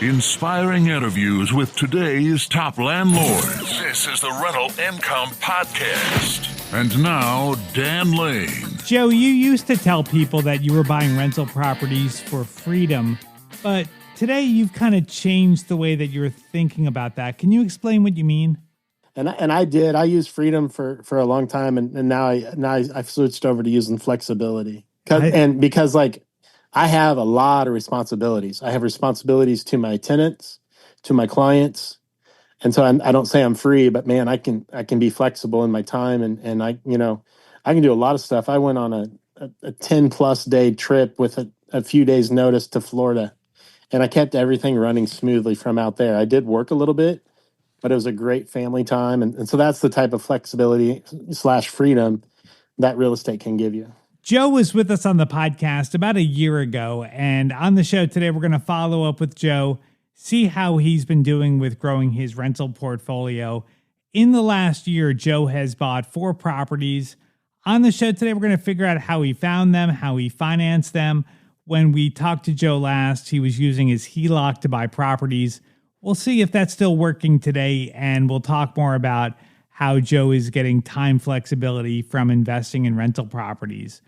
Inspiring interviews with today's top landlords. This is the Rental Income Podcast. And now, Dan Lane. Joe, you used to tell people that you were buying rental properties for freedom, but today you've kind of changed the way that you're thinking about that. Can you explain what you mean? And I did. I used freedom for a long time, and now I've switched over to using flexibility. Because I have a lot of responsibilities. I have responsibilities to my tenants, to my clients, and so I don't say I'm free, but man, I can be flexible in my time, and I can do a lot of stuff. I went on a 10+ day trip with a few days notice to Florida, and I kept everything running smoothly from out there. I did work a little bit, but it was a great family time, and so that's the type of flexibility / freedom that real estate can give you. Joe was with us on the podcast about a year ago, and on the show today, we're going to follow up with Joe, see how he's been doing with growing his rental portfolio. In the last year, Joe has bought 4 properties. On the show today, we're going to figure out how he found them, how he financed them. When we talked to Joe last, he was using his HELOC to buy properties. We'll see if that's still working today, and we'll talk more about how Joe is getting time flexibility from investing in rental properties.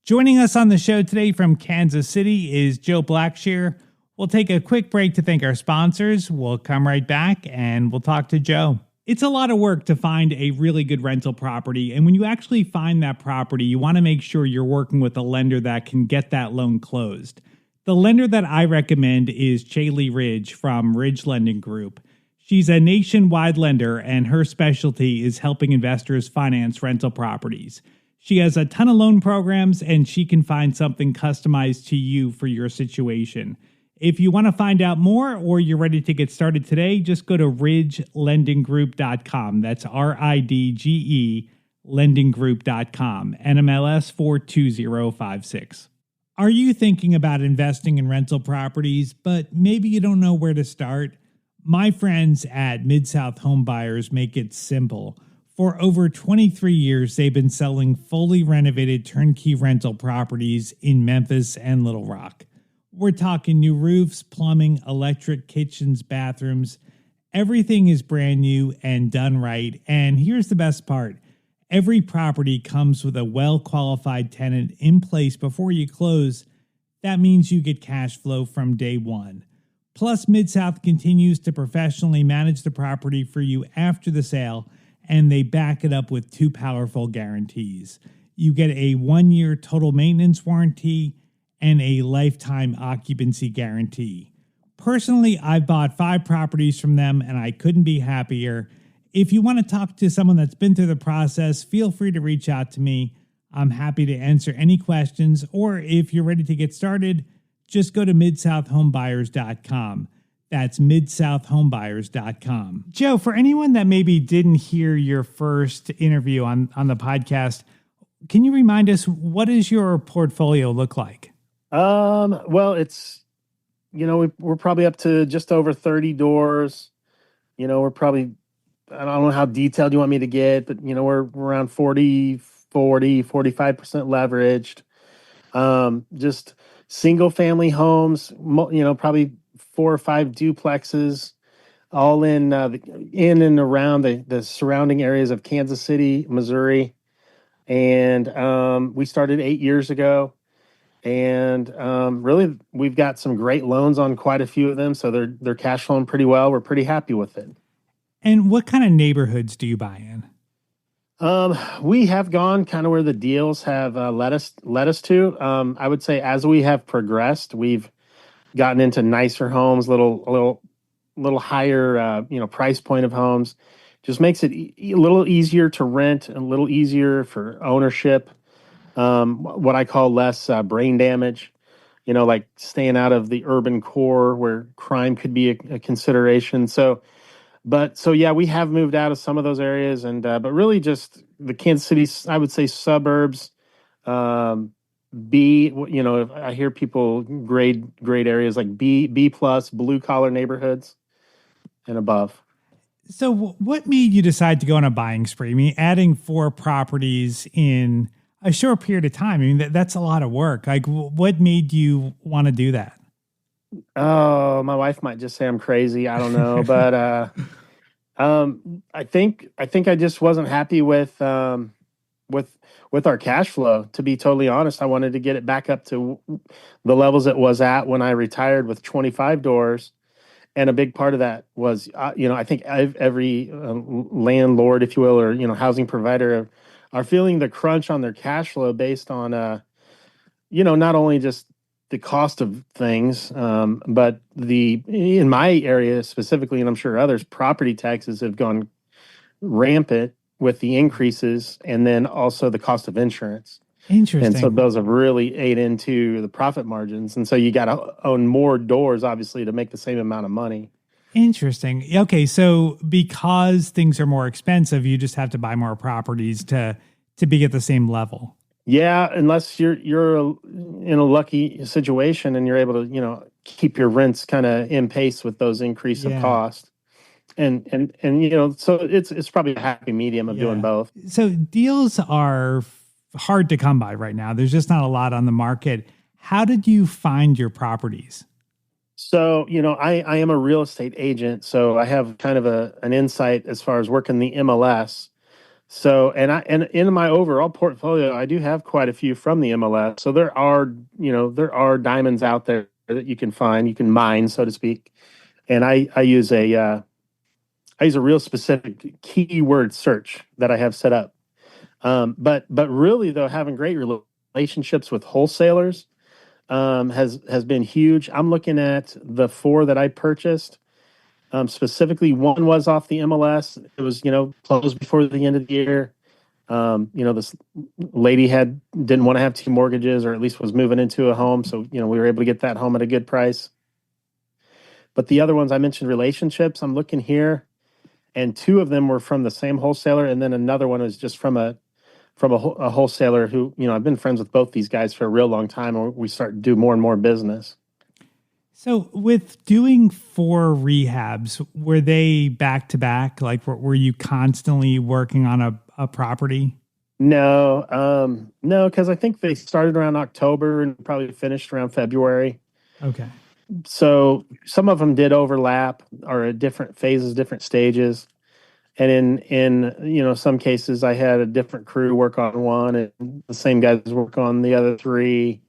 Joining us on the show today from Kansas City is Joe Blackshere. We'll take a quick break to thank our sponsors. We'll come right back and we'll talk to Joe. It's a lot of work to find a really good rental property, and when you actually find that property, you want to make sure you're working with a lender that can get that loan closed. The lender that I recommend is Caeli Ridge from Ridge Lending Group. She's a nationwide lender, and her specialty is helping investors finance rental properties. She has a ton of loan programs, and she can find something customized to you for your situation. If you want to find out more or you're ready to get started today, just go to ridgelendinggroup.com. That's RIDGE lendinggroup.com, NMLS 42056. Are you thinking about investing in rental properties, but maybe you don't know where to start? My friends at MidSouth HomeBuyers make it simple. For over 23 years, they've been selling fully renovated turnkey rental properties in Memphis and Little Rock. We're talking new roofs, plumbing, electric, kitchens, bathrooms. Everything is brand new and done right. And here's the best part. Every property comes with a well-qualified tenant in place before you close. That means you get cash flow from day one. Plus, MidSouth continues to professionally manage the property for you after the sale, and they back it up with 2 powerful guarantees. You get a 1-year total maintenance warranty and a lifetime occupancy guarantee. Personally, I've bought 5 properties from them, and I couldn't be happier. If you want to talk to someone that's been through the process, feel free to reach out to me. I'm happy to answer any questions, or if you're ready to get started, just go to MidSouthHomebuyers.com. That's MidSouthHomebuyers.com. Joe, for anyone that maybe didn't hear your first interview on the podcast, can you remind us, what does your portfolio look like? Well, it's, we're probably up to just over 30 doors. We're probably, I don't know how detailed you want me to get, but, we're around 45% leveraged. Just single family homes, probably 4 or 5 duplexes, all in and around the surrounding areas of Kansas City, Missouri. And we started 8 years ago. And really, we've got some great loans on quite a few of them, so they're cash flowing pretty well. We're pretty happy with it. And what kind of neighborhoods do you buy in? We have gone kind of where the deals have led us to. I would say as we have progressed, we've gotten into nicer homes, little higher price point of homes. Just makes it a little easier to rent, a little easier for ownership. What I call less brain damage, like staying out of the urban core where crime could be a consideration. So yeah, we have moved out of some of those areas, and but really just the Kansas City, I would say suburbs. I hear people grade areas like B plus, blue collar neighborhoods and above. So what made you decide to go on a buying spree? I mean, adding 4 properties in a short period of time, I mean, that's a lot of work. Like, what made you want to do that? Oh, my wife might just say I'm crazy. I don't know, but I think I just wasn't happy with with our cash flow. To be totally honest, I wanted to get it back up to the levels it was at when I retired with 25 doors. And a big part of that was, I think every landlord, if you will, or housing provider, are feeling the crunch on their cash flow based on, not only just the cost of things, but in my area specifically, and I'm sure others, property taxes have gone rampant with the increases, and then also the cost of insurance. And so Interesting. those have really ate into the profit margins. And so you got to own more doors, obviously, to make the same amount of money. Interesting. Okay, so because things are more expensive, you just have to buy more properties to be at the same level. Yeah, unless you're in a lucky situation and you're able to, keep your rents kind of in pace with those increase of Yeah. cost. And so it's probably a happy medium of doing Yeah. both. So deals are hard to come by right now. There's just not a lot on the market. How did you find your properties? So, I am a real estate agent, so I have kind of an insight as far as working the MLS. So, and in my overall portfolio, I do have quite a few from the MLS. So there are diamonds out there that you can find, you can mine, so to speak. And I use a real specific keyword search that I have set up. But really though, having great relationships with wholesalers has been huge. I'm looking at the four that I purchased. Specifically, one was off the MLS. It was closed before the end of the year. This lady didn't want to have two mortgages, or at least was moving into a home, so we were able to get that home at a good price. But the other ones I mentioned relationships. I'm looking here, and two of them were from the same wholesaler, and then another one was just from a wholesaler who I've been friends with both these guys for a real long time, and we start to do more and more business. So with doing four rehabs, were they back to back? Like were you constantly working on a property? No, because I think they started around October and probably finished around February. Okay. So some of them did overlap or at different phases, different stages. And in some cases, I had a different crew work on one, and the same guys work on the other three.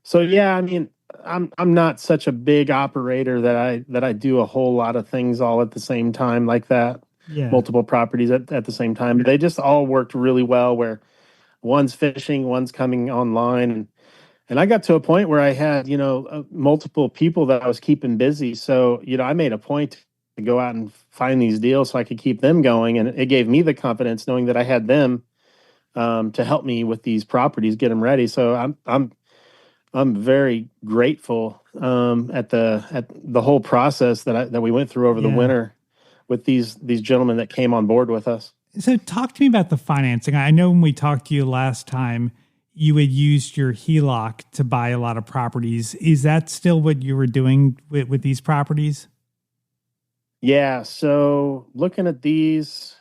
So yeah, I mean, I'm not such a big operator that I do a whole lot of things all at the same time like that. Yeah. Multiple properties at the same time. They just all worked really well where one's finishing, one's coming online, and I got to a point where I had multiple people that I was keeping busy. So I made a point to go out and find these deals so I could keep them going, and it gave me the confidence knowing that I had them to help me with these properties, get them ready. So I'm very grateful at the whole process that we went through over the Yeah. winter with these gentlemen that came on board with us. So talk to me about the financing. I know when we talked to you last time, you had used your HELOC to buy a lot of properties. Is that still what you were doing with these properties? Yeah, so looking at these,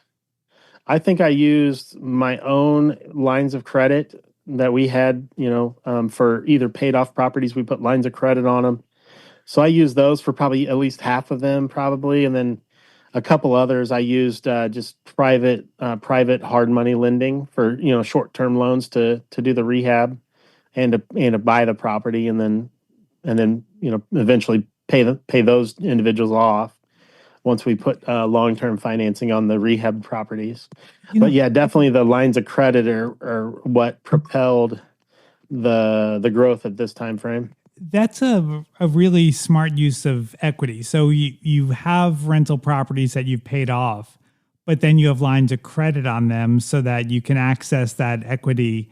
I think I used my own lines of credit that we had, for either paid off properties. We put lines of credit on them. So I used those for probably at least half of them, probably. And then a couple others I used just private hard money lending for, short-term loans to do the rehab and to buy the property and then eventually pay those individuals off once we put long-term financing on the rehab properties. You But know, yeah, definitely the lines of credit are what propelled the growth at this time frame. that's a really smart use of equity. So you have rental properties that you've paid off, but then you have lines of credit on them so that you can access that equity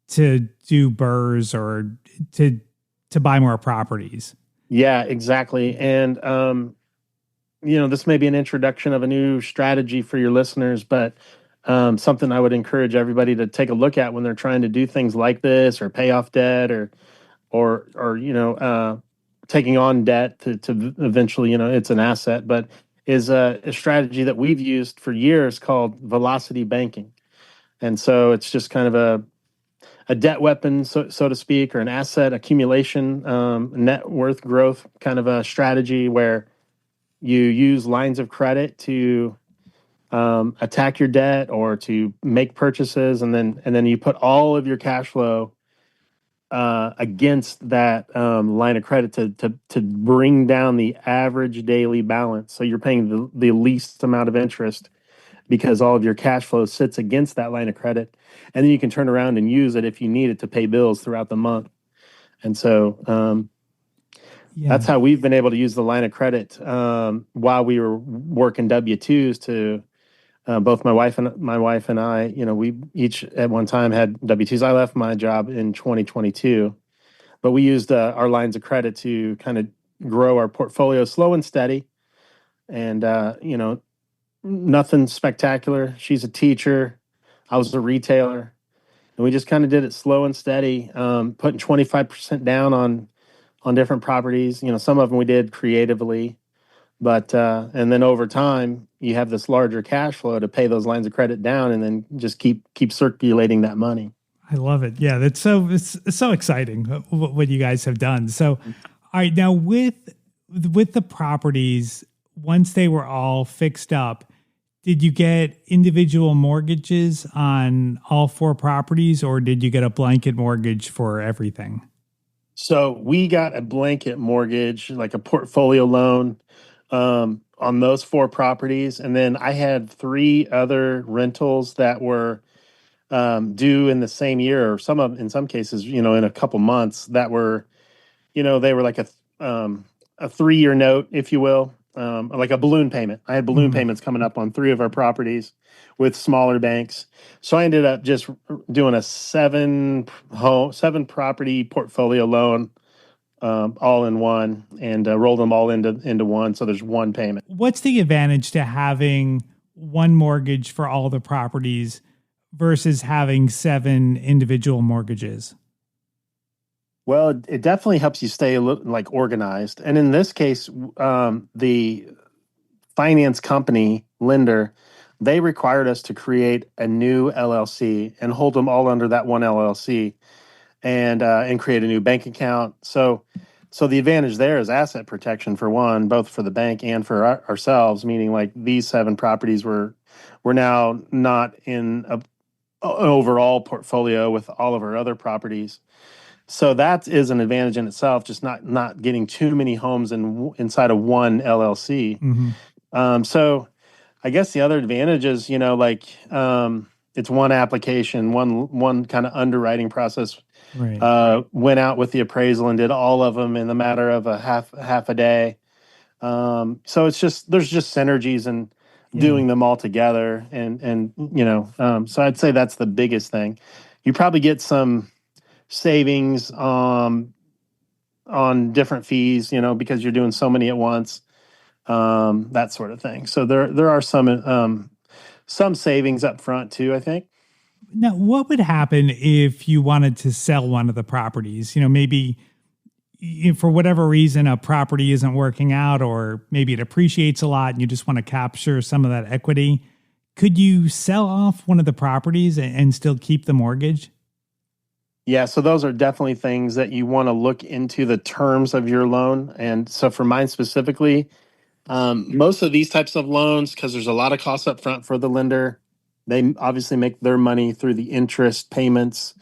to do burrs or to to buy more properties. Yeah, exactly. And this may be an introduction of a new strategy for your listeners, but something I would encourage everybody to take a look at when they're trying to do things like this or pay off debt or taking on debt to eventually, it's an asset, but is a strategy that we've used for years called velocity banking. And so it's just kind of a debt weapon, so to speak, or an asset accumulation, net worth growth kind of a strategy where you use lines of credit to attack your debt or to make purchases, and then you put all of your cash flow against that line of credit to bring down the average daily balance. So you're paying the least amount of interest because all of your cash flow sits against that line of credit, and then you can turn around and use it if you need it to pay bills throughout the month. And so that's how we've been able to use the line of credit while we were working W-2s to both my wife and I, we each at one time had W-2s. I left my job in 2022, but we used our lines of credit to kind of grow our portfolio slow and steady. And, nothing spectacular. She's a teacher. I was a retailer. And we just kind of did it slow and steady, putting 25% down on different properties. Some of them we did creatively. But and then over time, you have this larger cash flow to pay those lines of credit down, and then just keep circulating that money. I love it. Yeah, it's so exciting what you guys have done. So, all right, now with the properties, once they were all fixed up, did you get individual mortgages on all 4 properties, or did you get a blanket mortgage for everything? So we got a blanket mortgage, like a portfolio loan, on those 4 properties, and then I had 3 other rentals that were due in the same year, or in some cases, in a couple months, that were, they were like a 3-year note, if you will, like a balloon payment. I had balloon payments coming up on 3 of our properties with smaller banks. So I ended up just doing a 7 property portfolio loan, all in one, and rolled them all into one. So there's one payment. What's the advantage to having one mortgage for all the properties versus having 7 individual mortgages? Well, it definitely helps you stay like organized. And in this case, the finance company lender, they required us to create a new LLC and hold them all under that one LLC, and create a new bank account. So the advantage there is asset protection for one, both for the bank and for ourselves. Meaning, like, these 7 properties were now not in an overall portfolio with all of our other properties. So that is an advantage in itself, just not getting too many homes inside of one LLC. So I guess the other advantage is, it's one application, one kind of underwriting process. Right. Went out with the appraisal and did all of them in the matter of a half a day. So there's just synergies in doing them all together, and so I'd say that's the biggest thing. You probably get some savings on different fees, because you're doing so many at once, that sort of thing. So there are some savings up front too, I think. Now, what would happen if you wanted to sell one of the properties? Maybe for whatever reason, a property isn't working out, or maybe it appreciates a lot and you just want to capture some of that equity. Could you sell off one of the properties and still keep the mortgage? Yeah, so those are definitely things that you want to look into the terms of your loan. And so for mine specifically, most of these types of loans, because there's a lot of costs up front for the lender, they obviously make their money through the interest payments.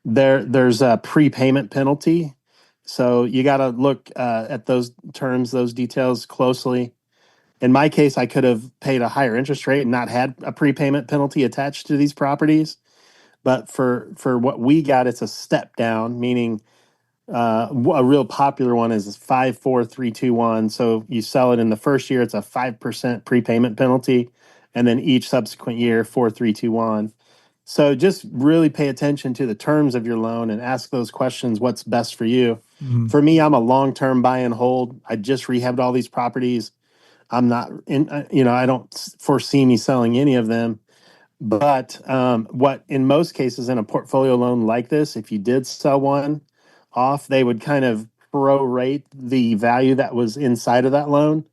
There's a prepayment penalty. So you got to look at those terms, those details closely. In my case, I could have paid a higher interest rate and not had a prepayment penalty attached to these properties. But for what we got, it's a step down, meaning a real popular one is 5-4-3-2-1. So you sell it in the first year, it's a 5% prepayment penalty, and then each subsequent year, 4-3-2-1. So just really pay attention to the terms of your loan and ask those questions. What's best for you? For me, I'm a long-term buy and hold. I just rehabbed all these properties. I'm not in, I don't foresee me selling any of them. But what in most cases in a portfolio loan like this, if you did sell one off, they would kind of prorate the value that was inside of that loan,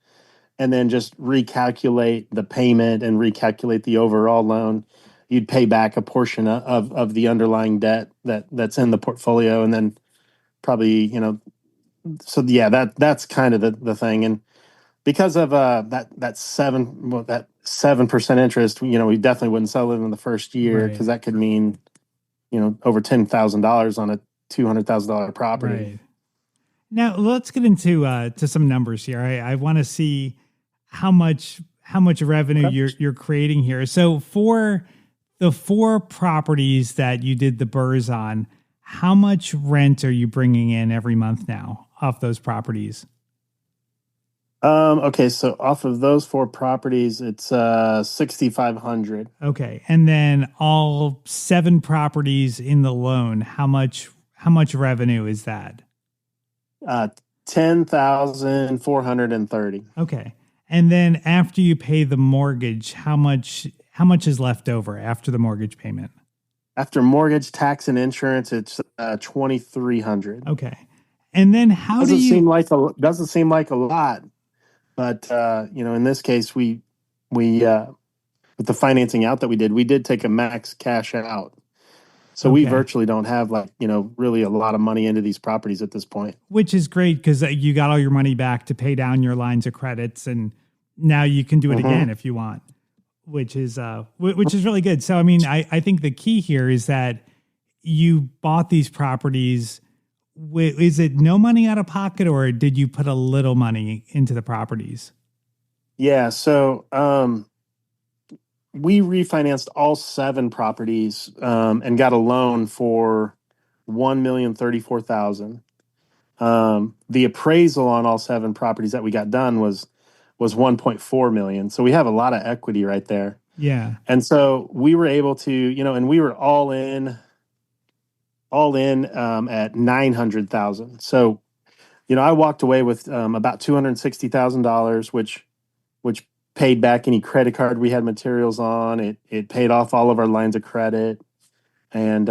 and then just recalculate the payment and recalculate the overall loan, you'd pay back a portion of the underlying debt that's in the portfolio, and then probably, so yeah, that's kind of the thing. And because of that 7% interest, we definitely wouldn't sell it in the first year, because Right. that could mean, over $10,000 on a $200,000 property. Right. Now let's get into to some numbers here. I want to see how much revenue Okay. you're creating here. So for the 4 properties that you did the burrs on, how much rent are you bringing in every month now off those properties? Okay, so off of those 4 properties, it's 6,500. Okay, and then all 7 properties in the loan, how much revenue is that? 10,430. Okay. And then after you pay the mortgage, how much is left over after the mortgage payment? After mortgage, tax, and insurance, it's 2,300. Okay. And then how do you doesn't seem like a lot, but in this case, we with the financing out that we did take a max cash out. So we Okay. virtually don't have really a lot of money into these properties at this point. Which is great because you got all your money back to pay down your lines of credits, and now you can do it again if you want, which is really good. So I mean, I think the key here is that you bought these properties. Is it no money out of pocket, or did you put a little money into the properties? Yeah, so we refinanced all 7 properties and got a loan for $1,034,000. The appraisal on all 7 properties that we got done was 1.4 million. So we have a lot of equity right there. Yeah. And so we were able to, and we were all in at 900,000. So, I walked away with about $260,000, which paid back any credit card we had materials on. It paid off all of our lines of credit. And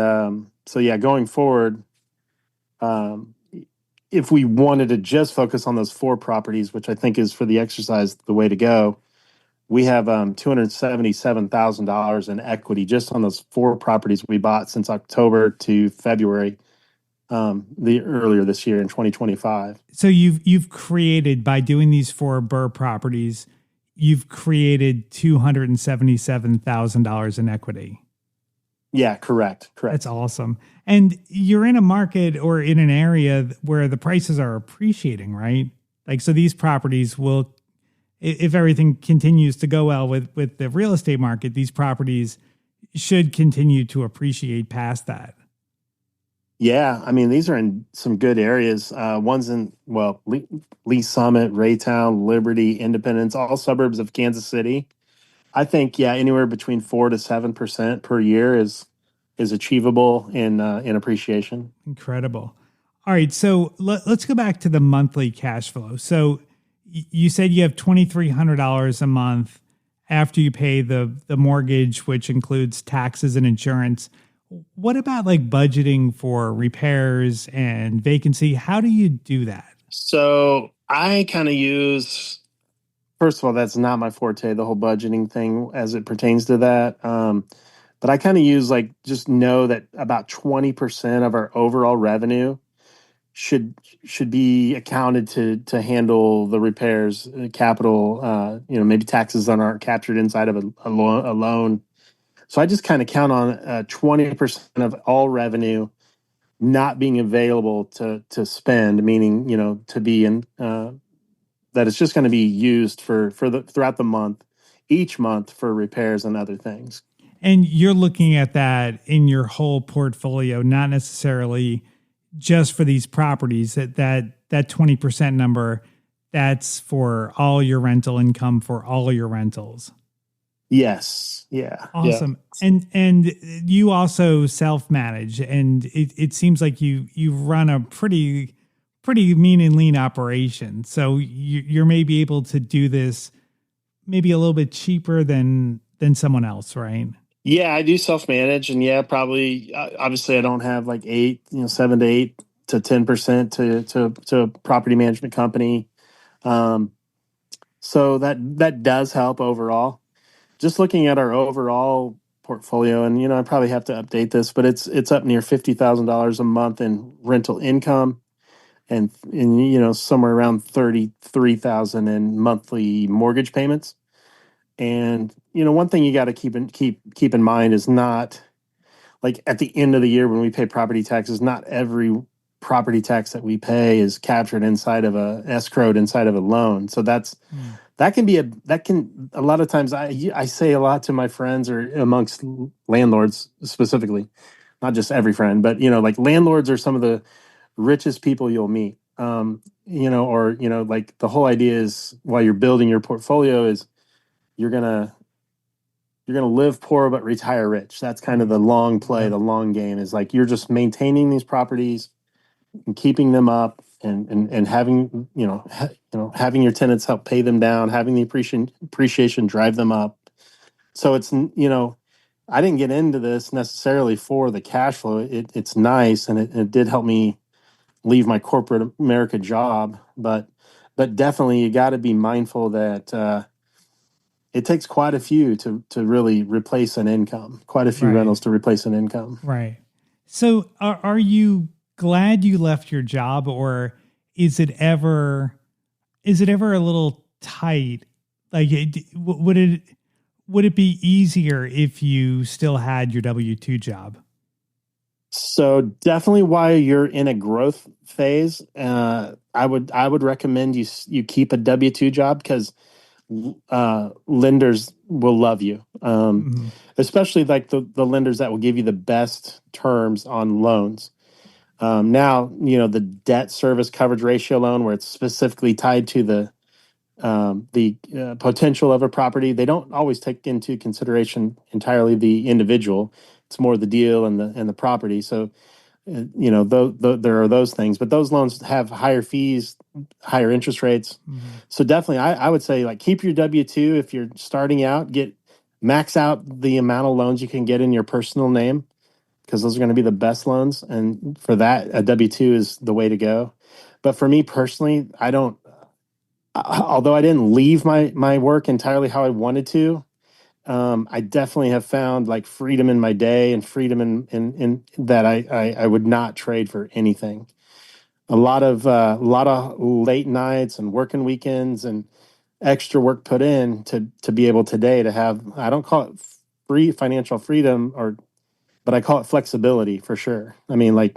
so yeah, going forward, if we wanted to just focus on those 4 properties, which I think is for the exercise the way to go, we have $277,000 in equity just on those 4 properties we bought since October to February, the earlier this year in 2025. So you've created, by doing these 4 burr properties, you've created $277,000 in equity. Yeah, correct. That's awesome. And you're in a market or in an area where the prices are appreciating, right? Like, so these properties will, if everything continues to go well with the real estate market, these properties should continue to appreciate past that. Yeah, I mean, these are in some good areas. One's in, Lee Summit, Raytown, Liberty, Independence, all suburbs of Kansas City. I think, yeah, anywhere between 4 to 7% per year is achievable in appreciation. Incredible. All right, so let's go back to the monthly cash flow. So you said you have $2,300 a month after you pay the mortgage, which includes taxes and insurance. What about like budgeting for repairs and vacancy? How do you do that? So I kind of use, first of all, that's not my forte, the whole budgeting thing as it pertains to that. But I kind of use, just know that about 20% of our overall revenue should be accounted to handle the repairs, capital, maybe taxes that aren't captured inside of a loan. So I just kind of count on 20% of all revenue not being available to spend, meaning, to be in, that it's just going to be used throughout the month, each month, for repairs and other things. And you're looking at that in your whole portfolio, not necessarily just for these properties. That 20% number, that's for all your rental income for all your rentals. Yes. Yeah. Awesome. Yeah. And you also self-manage, and it seems like you run a pretty mean and lean operation. So you're maybe able to do this maybe a little bit cheaper than someone else, right? Yeah, I do self-manage, and yeah, probably, obviously I don't have 7 to 8 to 10% to a property management company. So that does help overall. Just looking at our overall portfolio, and I probably have to update this, but it's up near $50,000 a month in rental income, and somewhere around 33,000 in monthly mortgage payments. And one thing you got to keep in mind is not like at the end of the year when we pay property taxes, not every property tax that we pay is captured inside of escrowed inside of a loan. So that can a lot of times I say a lot to my friends or amongst landlords specifically, not just every friend, but like landlords are some of the richest people you'll meet. Like the whole idea is while you're building your portfolio is you're gonna live poor but retire rich. That's kind of the long play, the long game is like you're just maintaining these properties and keeping them up and having having your tenants help pay them down, having the appreciation drive them up. So it's I didn't get into this necessarily for the cash flow. It's nice and it did help me leave my corporate America job, but definitely you got to be mindful that it takes quite a few to really replace an income, quite a few rentals to replace an income. Right. So are you glad you left your job, or is it ever a little tight? Like, would it be easier if you still had your W-2 job? So definitely while you're in a growth phase, I would recommend you keep a W-2 job because lenders will love you, especially like the lenders that will give you the best terms on loans. Now, the debt service coverage ratio loan where it's specifically tied to the potential of a property, they don't always take into consideration entirely the individual. It's more the deal and the property. So, there are those things, but those loans have higher fees, higher interest rates. So definitely, I would say like keep your W-2 if you're starting out. Max out the amount of loans you can get in your personal name because those are going to be the best loans. And for that, a W-2 is the way to go. But for me personally, although I didn't leave my work entirely how I wanted to, I definitely have found like freedom in my day and freedom in that I would not trade for anything. A lot of late nights and working weekends and extra work put in to be able today to have, I don't call it free financial freedom but I call it flexibility for sure. I mean, like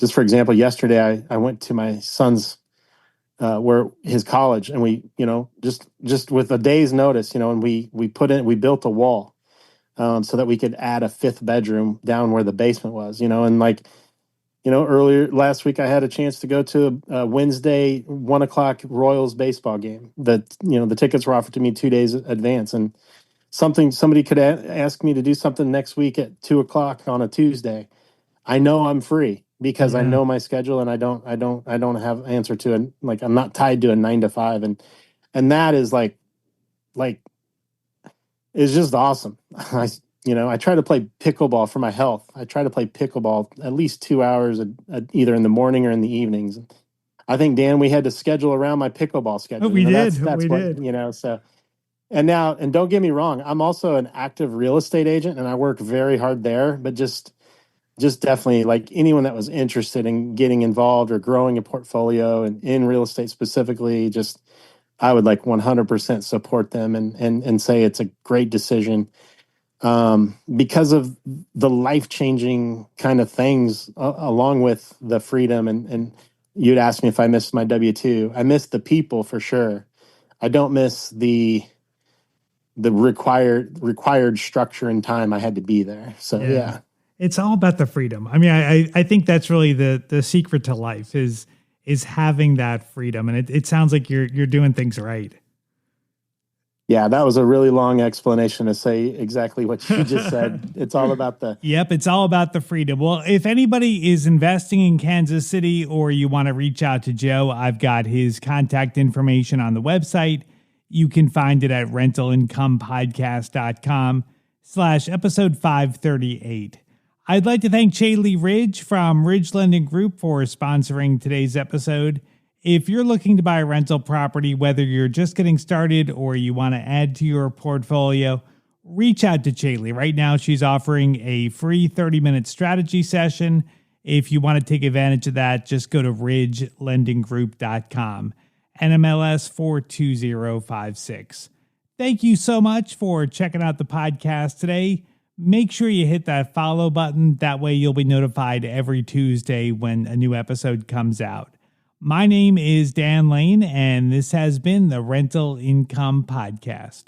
just for example, yesterday I went to my son's where his college, and we, just with a day's notice, and we built a wall so that we could add a fifth bedroom down where the basement was, and like, earlier last week I had a chance to go to a Wednesday 1:00 Royals baseball game that, the tickets were offered to me 2 days advance, and somebody could ask me to do something next week at 2:00 on a Tuesday. I know I'm free because I know my schedule and I don't have answer to it. Like I'm not tied to a 9 to 5. And that is like, it's just awesome. I try to play pickleball for my health. I try to play pickleball at least 2 hours either in the morning or in the evenings. I think, Dan, we had to schedule around my pickleball schedule. Oh, we did. That's what, did. So, and don't get me wrong. I'm also an active real estate agent and I work very hard there, but just definitely like anyone that was interested in getting involved or growing a portfolio and in real estate specifically, I would like 100% support them and say it's a great decision because of the life-changing kind of things along with the freedom. And you'd ask me if I missed my W-2. I miss the people for sure. I don't miss the required structure and time I had to be there. So yeah. It's all about the freedom. I mean, I think that's really the secret to life is having that freedom. And it sounds like you're doing things right. Yeah, that was a really long explanation to say exactly what you just said. It's all about it's all about the freedom. Well, if anybody is investing in Kansas City or you want to reach out to Joe, I've got his contact information on the website. You can find it at rentalincomepodcast.com/episode 538. I'd like to thank Caeli Ridge from Ridge Lending Group for sponsoring today's episode. If you're looking to buy a rental property, whether you're just getting started or you want to add to your portfolio, reach out to Caeli. Right now, she's offering a free 30-minute strategy session. If you want to take advantage of that, just go to ridgelendinggroup.com. NMLS 42056. Thank you so much for checking out the podcast today. Make sure you hit that follow button. That way you'll be notified every Tuesday when a new episode comes out. My name is Dan Lane, and this has been the Rental Income Podcast.